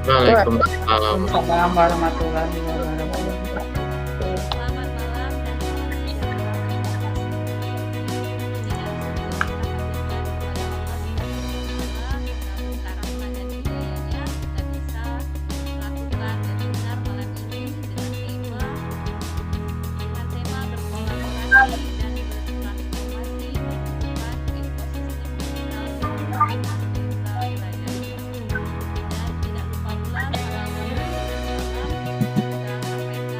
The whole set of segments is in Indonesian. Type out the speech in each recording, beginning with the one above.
Waalaikumsalam. Waalaikumsalam warahmatullahi wabarakatuh. Selamat malam dan salam sejahtera untuk kita semua. Puji dan syukur kita panjatkan kepada Allah Subhanahu wa Ta'ala karena berkah rahmat dan hidayahnya kita bisa melakukan webinar malam ini dengan tema berkolaborasi dan bertransformasi membutuhkan ekosistem digital yang mendukung desa belajar. Dan tidak lupa pula salam dan kita sampaikan kepada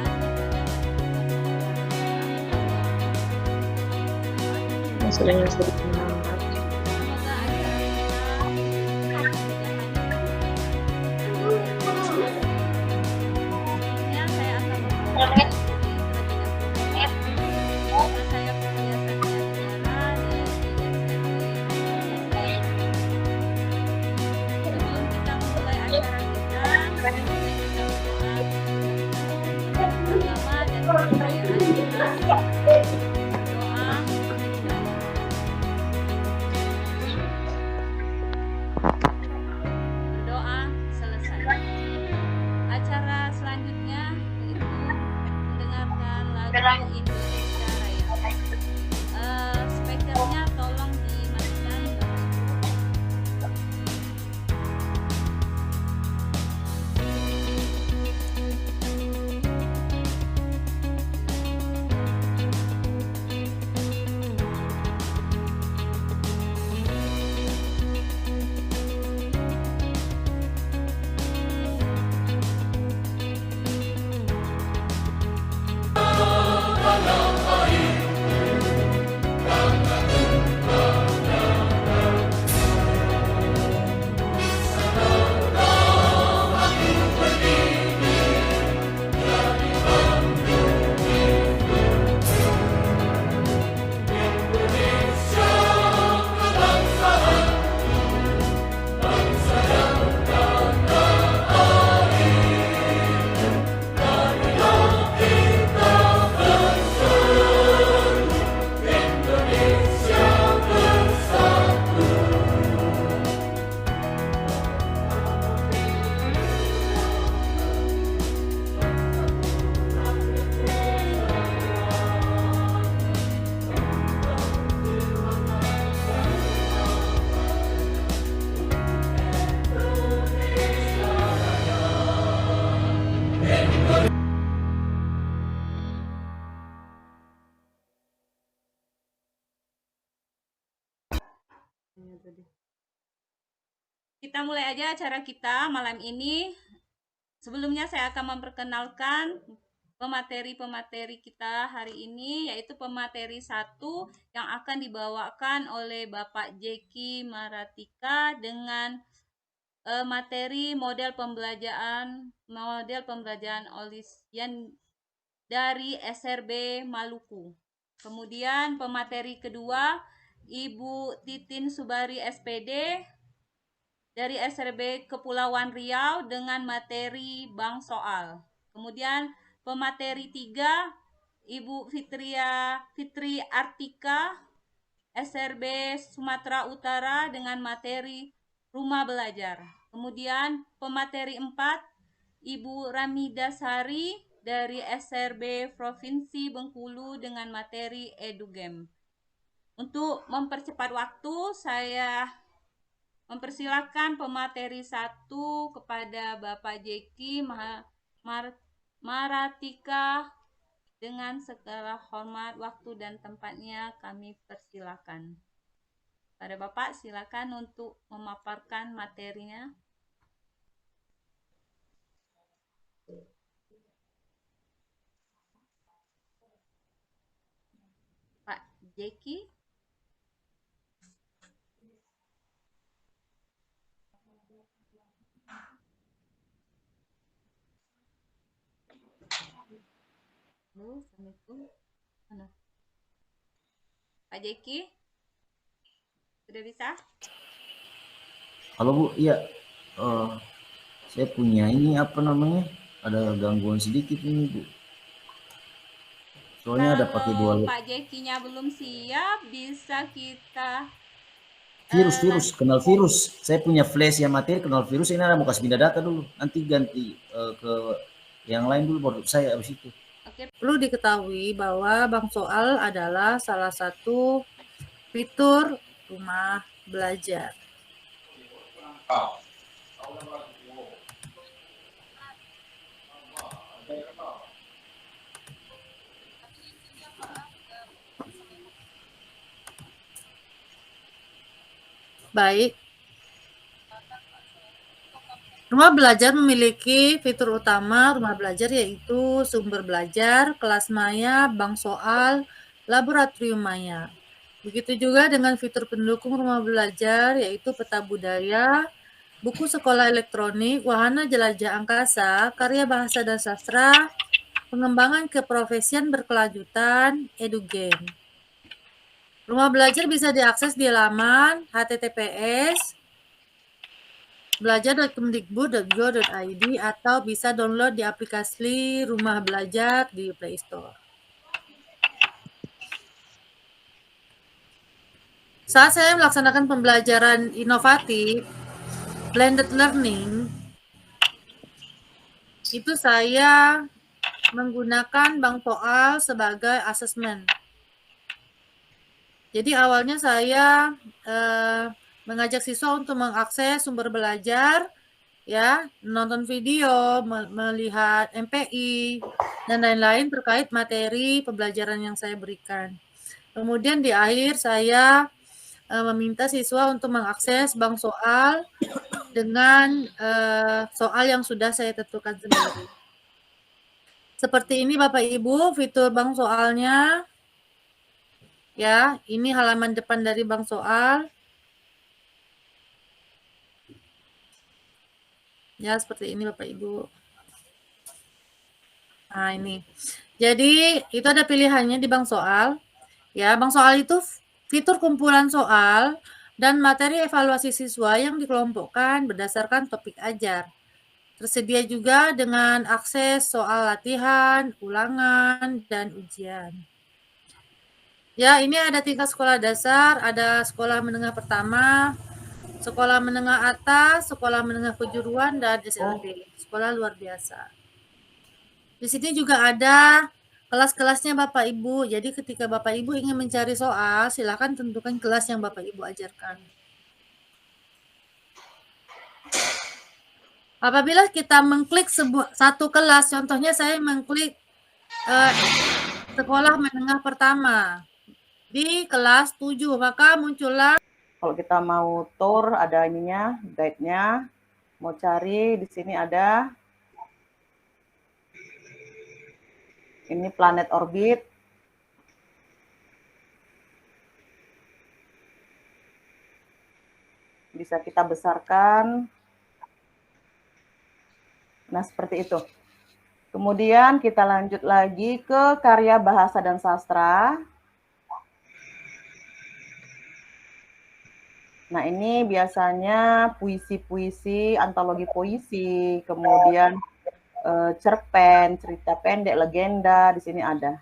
Sering semoga acara kita sebelumnya saya akan memperkenalkan diri terlebih dahulu. Nama saya Putria Satya Negara dari Sebelum kita mulai acara kita, mari kita berdoa agama dan kepercayaan kita. Doa. Berdoa selesai. Acara selanjutnya yaitu mendengarkan lagu Indonesia Raya. Speakernya tolong dimatikan Bapak Ibu. Kita mulai aja acara kita malam ini. Sebelumnya saya akan memperkenalkan pemateri-pemateri kita hari ini, yaitu pemateri 1 yang akan dibawakan oleh Bapak Jeki Maratika dengan materi model pembelajaran Olisian dari SRB Maluku. Kemudian pemateri kedua Ibu Titin Subari SPD dari SRB Kepulauan Riau dengan materi bank soal. Kemudian pemateri 3 Ibu Fitri Artika SRB Sumatera Utara dengan materi rumah belajar. Kemudian pemateri 4 Ibu Ramida Sari dari SRB Provinsi Bengkulu dengan materi edugame. Untuk mempercepat waktu, saya mempersilakan pemateri 1 kepada Bapak Jeki Maratika. Dengan segala hormat, waktu dan tempatnya kami persilakan. Pada Bapak silakan untuk memaparkan materinya. Pak Jeki. Halo, Assalamualaikum. Mana? Pak Jeki, sudah bisa? Halo Bu, iya. Saya punya ini apa namanya? Ada gangguan sedikit ini Bu. Soalnya ada pakai dua. Kalau Pak Jekinya belum siap, bisa kita Virus, kenal virus. Saya punya flash yang materi kenal virus, ini ada mau kasih pindah data dulu. Nanti ganti ke yang lain dulu baru saya habis itu. Oke. Perlu diketahui bahwa Bank Soal adalah salah satu fitur rumah belajar. Baik. Rumah belajar memiliki fitur utama rumah belajar yaitu sumber belajar, kelas maya, bank soal, laboratorium maya. Begitu juga dengan fitur pendukung rumah belajar yaitu peta budaya, buku sekolah elektronik, wahana jelajah angkasa, karya bahasa dan sastra, pengembangan keprofesian berkelanjutan, edugame. Rumah belajar bisa diakses di laman https belajar.kemdikbud.go.id atau bisa download di aplikasi Rumah Belajar di Play Store. Saat saya melaksanakan pembelajaran inovatif, blended learning, itu saya menggunakan bank soal sebagai asesmen. Jadi awalnya saya mengajak siswa untuk mengakses sumber belajar, ya, menonton video, melihat MPI, dan lain-lain terkait materi pembelajaran yang saya berikan. Kemudian di akhir saya meminta siswa untuk mengakses bank soal dengan soal yang sudah saya tentukan sendiri. Seperti ini Bapak Ibu fitur bank soalnya. Ya, ini halaman depan dari bank soal. Ya, seperti ini Bapak Ibu. Nah, ini. Jadi, itu ada pilihannya di bank soal. Ya, bank soal itu fitur kumpulan soal dan materi evaluasi siswa yang dikelompokkan berdasarkan topik ajar. Tersedia juga dengan akses soal latihan, ulangan, dan ujian. Ya, ini ada tingkat sekolah dasar, ada sekolah menengah pertama, sekolah menengah atas, sekolah menengah kejuruan, dan SLB, sekolah luar biasa. Di sini juga ada kelas-kelasnya Bapak Ibu. Jadi ketika Bapak Ibu ingin mencari soal, silakan tentukan kelas yang Bapak Ibu ajarkan. Apabila kita mengklik satu kelas, contohnya saya mengklik sekolah menengah pertama di kelas 7, maka muncullah. Kalau kita mau tour ada ininya, guide-nya. Mau cari di sini ada ini planet orbit. Bisa kita besarkan. Nah, seperti itu. Kemudian kita lanjut lagi ke karya bahasa dan sastra. Nah, ini biasanya puisi-puisi, antologi puisi, kemudian cerpen, cerita pendek, legenda, di sini ada.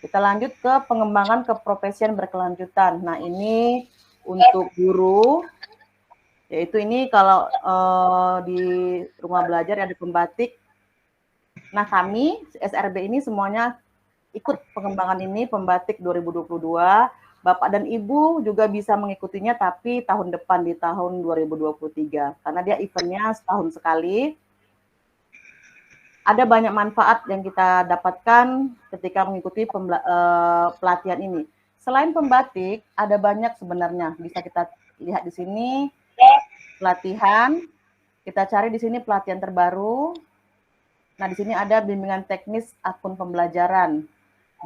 Kita lanjut ke pengembangan keprofesian berkelanjutan. Nah, ini untuk guru, yaitu ini kalau di rumah belajar ada pembatik. Nah, kami SRB ini semuanya ikut pengembangan ini, pembatik 2022. Bapak dan Ibu juga bisa mengikutinya, tapi tahun depan di tahun 2023. Karena dia eventnya setahun sekali. Ada banyak manfaat yang kita dapatkan ketika mengikuti pelatihan ini. Selain pembatik, ada banyak sebenarnya. Bisa kita lihat di sini pelatihan. Kita cari di sini pelatihan terbaru. Nah, di sini ada bimbingan teknis akun pembelajaran.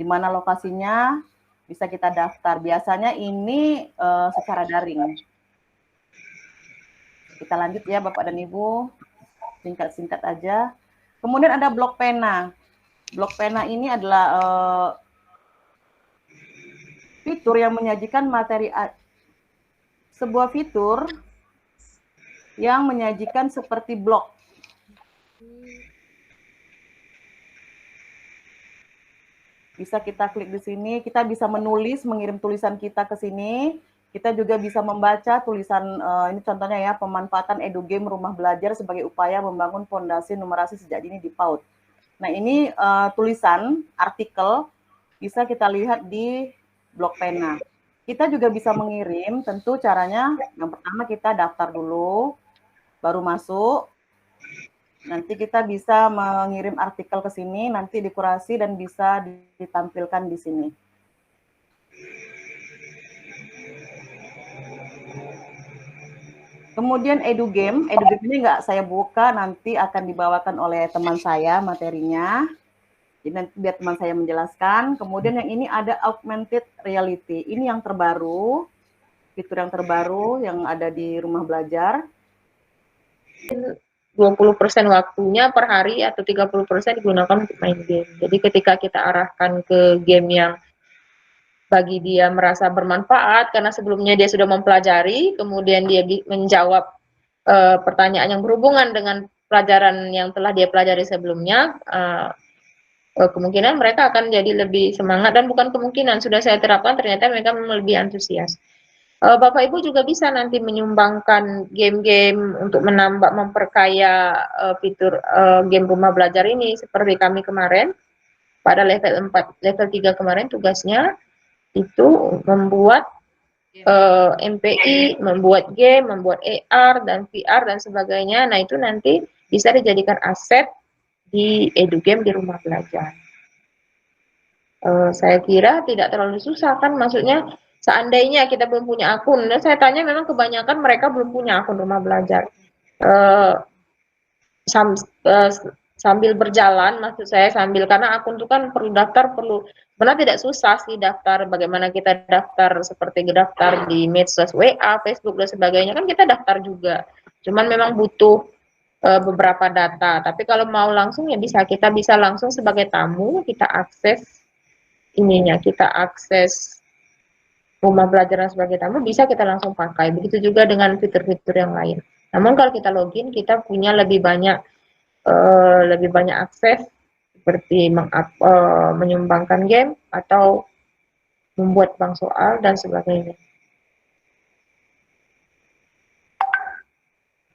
Di mana lokasinya bisa kita daftar. Biasanya ini secara daring. Kita lanjut ya Bapak dan Ibu. Singkat-singkat aja. Kemudian ada blok pena. Blok pena ini adalah fitur yang menyajikan materi, sebuah fitur yang menyajikan seperti blog. Bisa kita klik di sini, kita bisa menulis, mengirim tulisan kita ke sini. Kita juga bisa membaca tulisan, ini contohnya ya, pemanfaatan edugame rumah belajar sebagai upaya membangun fondasi numerasi sejak dini di PAUD. Nah ini tulisan, artikel, bisa kita lihat di blok pena. Kita juga bisa mengirim, tentu caranya yang pertama kita daftar dulu, baru masuk. Nanti kita bisa mengirim artikel ke sini, nanti dikurasi dan bisa ditampilkan di sini. Kemudian edugame ini nggak saya buka, nanti akan dibawakan oleh teman saya materinya. Jadi nanti biar teman saya menjelaskan. Kemudian yang ini ada augmented reality. Ini yang terbaru, fitur yang terbaru yang ada di rumah belajar. 20% waktunya per hari atau 30% digunakan untuk main game. Jadi ketika kita arahkan ke game yang bagi dia merasa bermanfaat karena sebelumnya dia sudah mempelajari, kemudian dia menjawab pertanyaan yang berhubungan dengan pelajaran yang telah dia pelajari sebelumnya, kemungkinan mereka akan jadi lebih semangat, dan bukan kemungkinan, sudah saya terapkan ternyata mereka lebih antusias. Bapak Ibu juga bisa nanti menyumbangkan game-game untuk menambah, memperkaya fitur game rumah belajar ini, seperti kami kemarin pada level 4, level 3 kemarin tugasnya itu membuat MPI, membuat game, membuat AR dan VR dan sebagainya. Nah itu nanti bisa dijadikan aset di edugame di rumah belajar. Saya kira tidak terlalu susah kan, maksudnya seandainya kita belum punya akun, dan saya tanya memang kebanyakan mereka belum punya akun rumah belajar. Sambil berjalan, maksud saya sambil, karena akun itu kan perlu daftar, perlu, sebenarnya tidak susah sih daftar, bagaimana kita daftar seperti daftar di medsos WA, Facebook dan sebagainya, kan kita daftar juga, cuman memang butuh beberapa data. Tapi kalau mau langsung ya bisa, kita bisa langsung sebagai tamu, kita akses ininya, kita akses rumah belajar sebagai tamu, bisa kita langsung pakai. Begitu juga dengan fitur-fitur yang lain. Namun kalau kita login, kita punya lebih banyak akses seperti menyumbangkan game atau membuat bank soal dan sebagainya.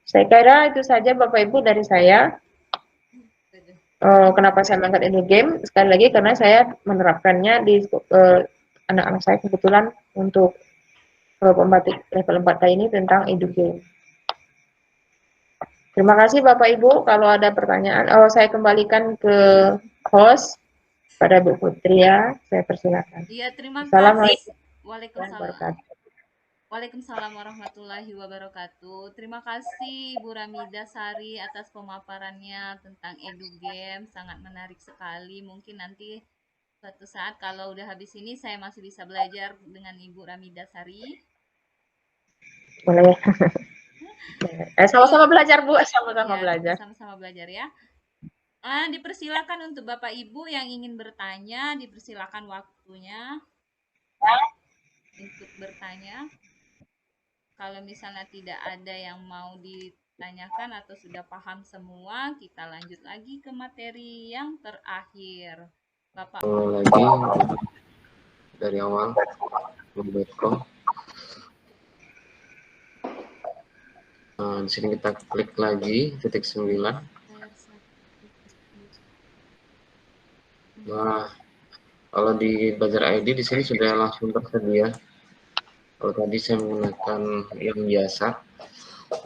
Saya kira itu saja Bapak Ibu dari saya. Kenapa saya mengangkat edugame? Sekali lagi karena saya menerapkannya di anak-anak saya kebetulan untuk pembatik level 4 ini tentang edugame. Terima kasih Bapak Ibu. Kalau ada pertanyaan, saya kembalikan ke host pada Bu Putri ya. Saya persilakan. Iya, terima kasih. Assalamualaikum. Waalaikumsalam. Waalaikumsalam warahmatullahi wabarakatuh. Terima kasih Bu Ramida Sari atas pemaparannya tentang edugame, sangat menarik sekali. Mungkin nanti suatu saat kalau udah habis ini saya masih bisa belajar dengan Ibu Ramida Sari. Boleh. Sama-sama belajar Bu, sama-sama Ya, belajar. sama-sama belajar ya. Dipersilakan untuk Bapak Ibu yang ingin bertanya, dipersilakan waktunya untuk bertanya. Kalau misalnya tidak ada yang mau ditanyakan atau sudah paham semua, kita lanjut lagi ke materi yang terakhir. Bapak lagi dari awal membuatkom. Di sini kita klik lagi titik 9. Nah, kalau di Belajar ID di sini sudah langsung tersedia. Kalau tadi saya menggunakan yang biasa,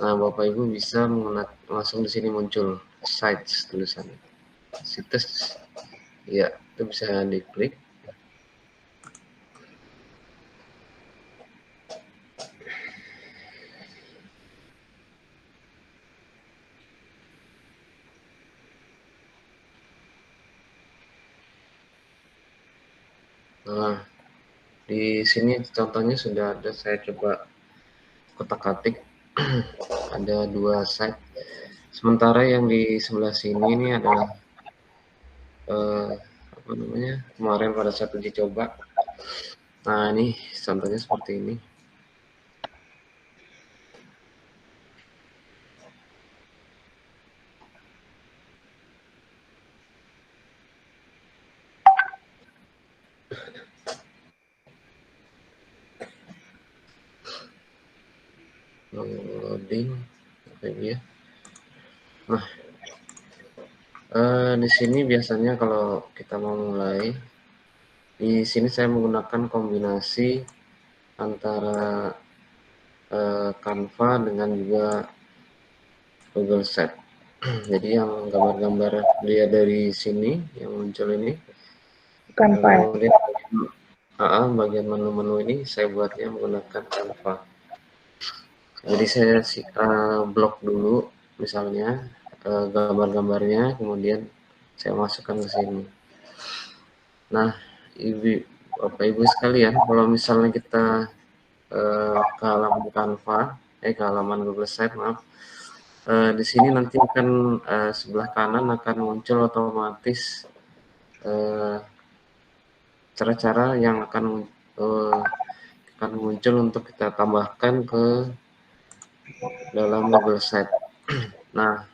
nah Bapak Ibu bisa menggunakan, langsung di sini muncul sites tulisannya, sites, ya itu bisa diklik. Nah, di sini contohnya sudah ada, saya coba kotak-atik. Ada 2 site. Sementara yang di sebelah sini ini adalah apa namanya, kemarin pada saat uji coba. Nah, ini contohnya seperti ini. Loading, ya. Nah, di sini biasanya kalau kita mau mulai, di sini saya menggunakan kombinasi antara Canva dengan juga Google Sheet. Jadi yang gambar-gambar dia dari sini yang muncul ini, Canva. kemudian bagian menu-menu ini saya buatnya menggunakan Canva. Jadi saya blok dulu misalnya gambar-gambarnya, kemudian saya masukkan ke sini. Nah, Bapak Ibu sekalian, kalau misalnya kita ke halaman Canva, ke halaman Google Sheet, maaf, di sini nanti akan sebelah kanan akan muncul otomatis cara-cara yang akan muncul untuk kita tambahkan ke dalam Google Sheet. Nah,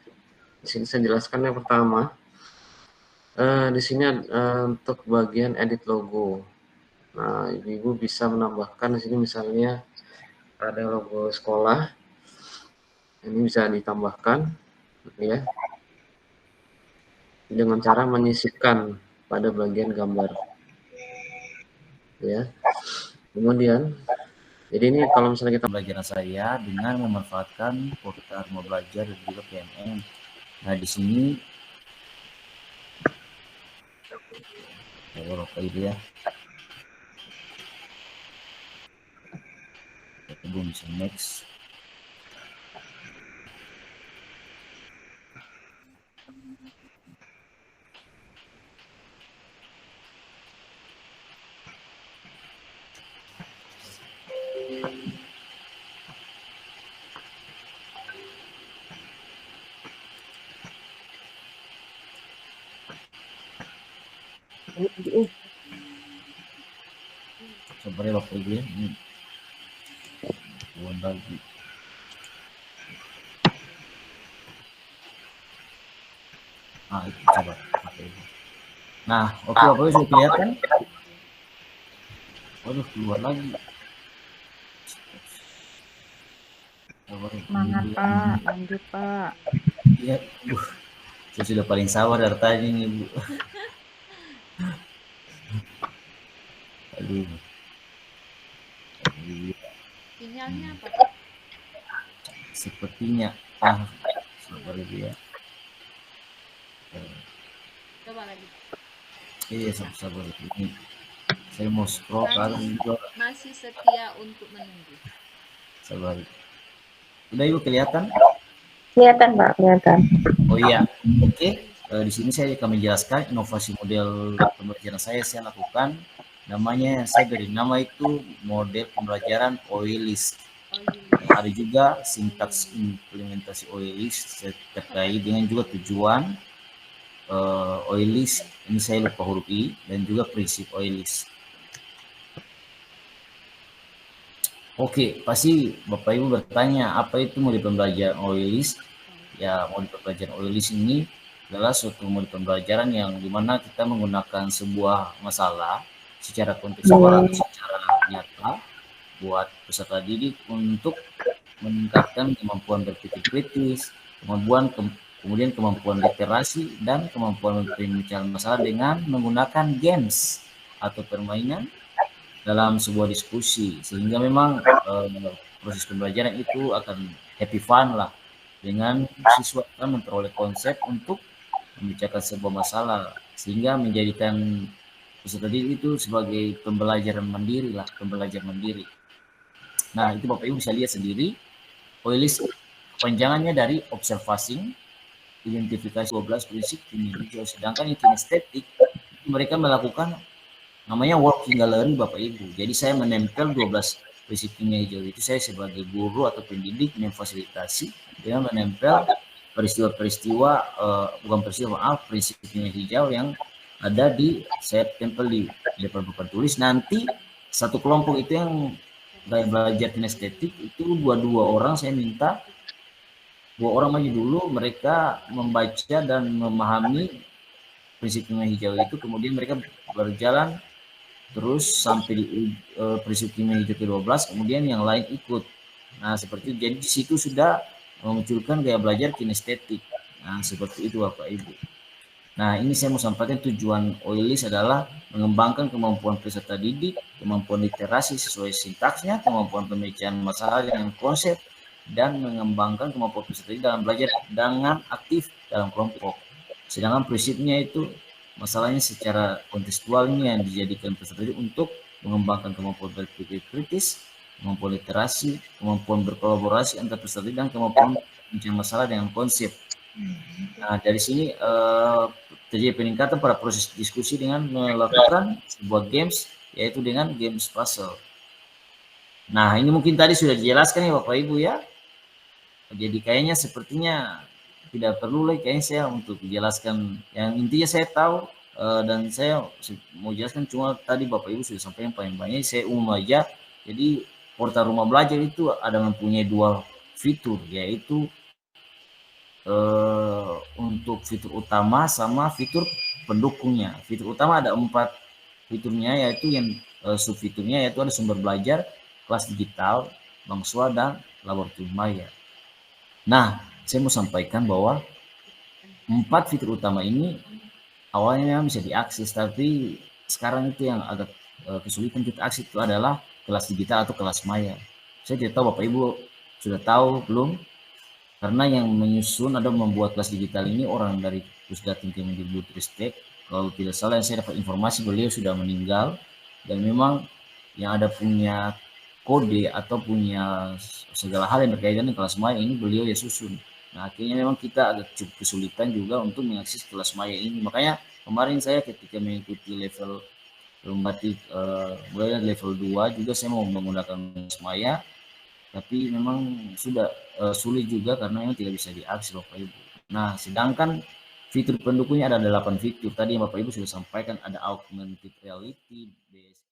di sini saya jelaskan yang pertama. Di sini untuk bagian edit logo. Nah, ibu-ibu bisa menambahkan di sini misalnya ada logo sekolah. Ini bisa ditambahkan, ya, dengan cara menyisipkan pada bagian gambar, ya. Kemudian, jadi ini kalau misalnya kita pembelajaran saya dengan memanfaatkan portal Rumah Belajar dan juga PMM. Nah, di sini Bapak Ibu ya, Ibu bisa next. Sabar ya Bapak Ibu ya, ini buat lagi. Itu coba Bapak Ibu. Nah, oke Bapak Ibu sudah kelihatan? Waduh, keluar lagi. Semangat Pak, lanjut Pak. Iya, saya sudah paling sabar dari tadi nih Bu. Aduh. Sinyalnya apa? Sepertinya sabar ya. Coba lagi. Iya, sabar ini. Saya mau scroll ke atas juga. Masih setia untuk menunggu. Sabar. Udah Ibu kelihatan? Kelihatan Pak, kelihatan. Oh iya, oke. Di sini saya akan menjelaskan inovasi model pembelajaran saya lakukan. Namanya saya beri nama itu model pembelajaran OELIS. Ada juga sintaks implementasi OELIS terkait dengan juga tujuan OELIS. Ini saya lupa huruf I dan juga prinsip OELIS. Oke, pasti Bapak Ibu bertanya apa itu model pembelajaran OELIS? Ya, model pembelajaran OELIS ini adalah suatu model pembelajaran yang dimana kita menggunakan sebuah masalah secara kontekstual atau secara nyata buat peserta didik untuk meningkatkan kemampuan berpikir kritis, kemudian kemampuan literasi dan kemampuan memecahkan masalah dengan menggunakan games atau permainan dalam sebuah diskusi, sehingga memang proses pembelajaran itu akan happy fun lah, dengan siswa akan memperoleh konsep untuk membicarakan sebuah masalah, sehingga menjadikan peserta didik itu sebagai pembelajaran mandiri lah, pembelajar mandiri. Nah, itu Bapak Ibu bisa lihat sendiri, OELIS kepanjangannya dari observasi, identifikasi 12 prinsip hijau, sedangkan yang kinestetik mereka melakukan namanya working gallery Bapak Ibu. Jadi saya menempel 12 prinsip kimia hijau itu, saya sebagai guru atau pendidik memfasilitasi dengan menempel peristiwa-peristiwa, prinsip kimia hijau yang ada di saya tempel di depan papan tulis. Nanti satu kelompok itu yang belajar kinestetik itu dua orang, saya minta 2 orang maju dulu, mereka membaca dan memahami prinsip kimia hijau itu, kemudian mereka berjalan terus sampai di prinsip kimia hijau ke-12, kemudian yang lain ikut. Nah, seperti itu. Jadi di situ sudah memunculkan gaya belajar kinestetik. Nah, seperti itu Bapak Ibu. Nah, ini saya mau sampaikan tujuan OILIS adalah mengembangkan kemampuan peserta didik, kemampuan literasi sesuai sintaksnya, kemampuan pemecahان masalah dengan konsep, dan mengembangkan kemampuan peserta didik dalam belajar dengan aktif dalam kelompok. Sedangkan prinsipnya itu masalahnya secara kontekstual ini yang dijadikan peserta didik untuk mengembangkan kemampuan berpikir kritis, kemampuan literasi, kemampuan berkolaborasi antar peserta didik, dan kemampuan mencari masalah dengan konsep. Nah, dari sini terjadi peningkatan pada proses diskusi dengan melakukan sebuah games, yaitu dengan games puzzle. Nah, ini mungkin tadi sudah dijelaskan ya Bapak Ibu ya. Jadi kayaknya sepertinya tidak perlu lagi kayaknya saya untuk menjelaskan. Yang intinya saya tahu dan saya mau jelaskan cuma tadi Bapak Ibu sudah sampaikan paling banyak. Saya umum aja. Jadi portal rumah belajar itu ada mempunyai dua fitur, yaitu untuk fitur utama sama fitur pendukungnya. Fitur utama ada 4 fiturnya, yaitu yang subfiturnya yaitu ada sumber belajar, kelas digital, Bangswa, dan laboratorium maya. Nah, saya mau sampaikan bahwa 4 fitur utama ini awalnya bisa diakses, tapi sekarang itu yang agak kesulitan kita akses itu adalah kelas digital atau kelas maya. Saya tidak tahu Bapak Ibu sudah tahu belum? Karena yang menyusun atau membuat kelas digital ini orang dari Pusdatin Kemendikbudristek. Kalau tidak salah yang saya dapat informasi beliau sudah meninggal, dan memang yang ada punya kode atau punya segala hal yang berkaitan dengan kelas maya ini beliau ya susun. Nah, akhirnya memang kita agak cukup kesulitan juga untuk mengakses kelas maya ini. Makanya kemarin saya ketika mengikuti level batik mulai dari level 2 juga saya mau menggunakan kelas maya, tapi memang sudah sulit juga karena memang tidak bisa diakses Bapak Ibu. Nah, sedangkan fitur pendukungnya ada 8 fitur. Tadi yang Bapak Ibu sudah sampaikan, ada augmented reality,